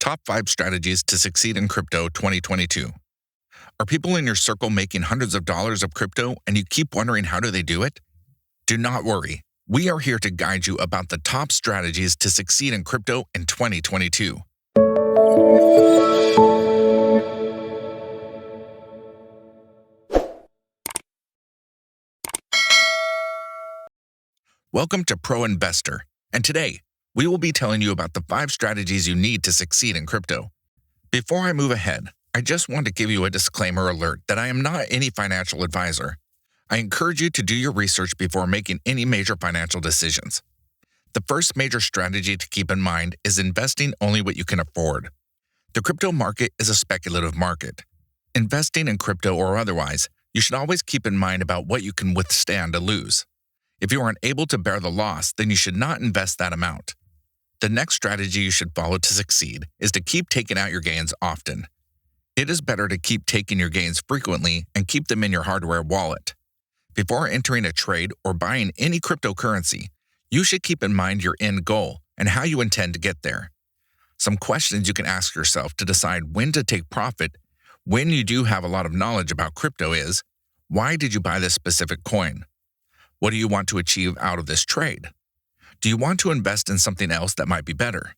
Top 5 Strategies to Succeed in Crypto 2022. Are people in your circle making hundreds of dollars of crypto and you keep wondering how do they do it? Do not worry. We are here to guide you about the top strategies to succeed in crypto in 2022. Welcome to Pro Investor, and today we will be telling you about the 5 strategies you need to succeed in crypto. Before I move ahead, I just want to give you a disclaimer alert that I am not any financial advisor. I encourage you to do your research before making any major financial decisions. The first major strategy to keep in mind is investing only what you can afford. The crypto market is a speculative market. Investing in crypto or otherwise, you should always keep in mind about what you can withstand a lose. If you are unable to bear the loss, then you should not invest that amount. The next strategy you should follow to succeed is to keep taking out your gains often. It is better to keep taking your gains frequently and keep them in your hardware wallet. Before entering a trade or buying any cryptocurrency, you should keep in mind your end goal and how you intend to get there. Some questions you can ask yourself to decide when to take profit when you do have a lot of knowledge about crypto is, why did you buy this specific coin? What do you want to achieve out of this trade? Do you want to invest in something else that might be better?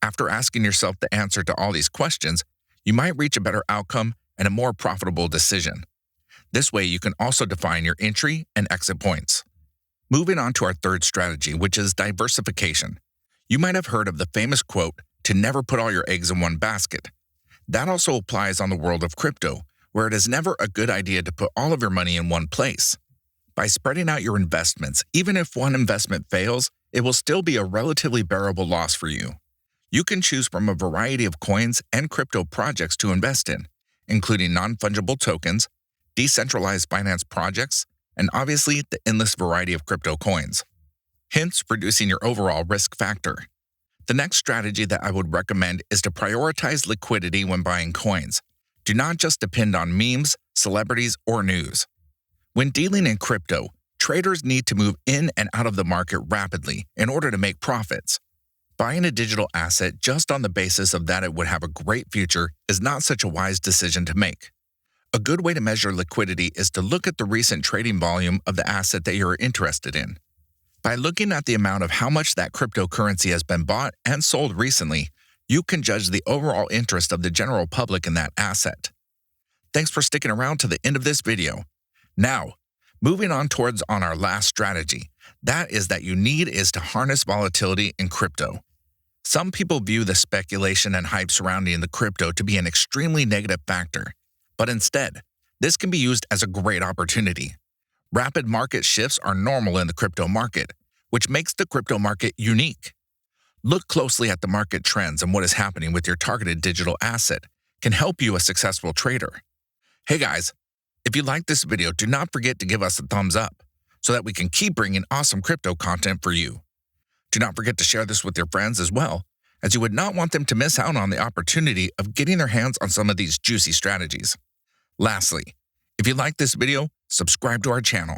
After asking yourself the answer to all these questions, you might reach a better outcome and a more profitable decision. This way, you can also define your entry and exit points. Moving on to our third strategy, which is diversification. You might have heard of the famous quote, to never put all your eggs in one basket. That also applies on the world of crypto, where it is never a good idea to put all of your money in one place. By spreading out your investments, even if one investment fails, it will still be a relatively bearable loss for you. You can choose from a variety of coins and crypto projects to invest in, including non-fungible tokens, decentralized finance projects, and obviously the endless variety of crypto coins, hence reducing your overall risk factor. The next strategy that I would recommend is to prioritize liquidity when buying coins. Do not just depend on memes, celebrities, or news. When dealing in crypto, traders need to move in and out of the market rapidly in order to make profits. Buying a digital asset just on the basis of that it would have a great future is not such a wise decision to make. A good way to measure liquidity is to look at the recent trading volume of the asset that you are interested in. By looking at the amount of how much that cryptocurrency has been bought and sold recently, you can judge the overall interest of the general public in that asset. Thanks for sticking around to the end of this video. Now, moving on towards our last strategy, that is that you need is to harness volatility in crypto. Some people view the speculation and hype surrounding the crypto to be an extremely negative factor, but instead, this can be used as a great opportunity. Rapid market shifts are normal in the crypto market, which makes the crypto market unique. Look closely at the market trends and what is happening with your targeted digital asset can help you a successful trader. Hey guys, if you like this video, do not forget to give us a thumbs up so that we can keep bringing awesome crypto content for you. Do not forget to share this with your friends as well, as you would not want them to miss out on the opportunity of getting their hands on some of these juicy strategies. Lastly, if you like this video, subscribe to our channel.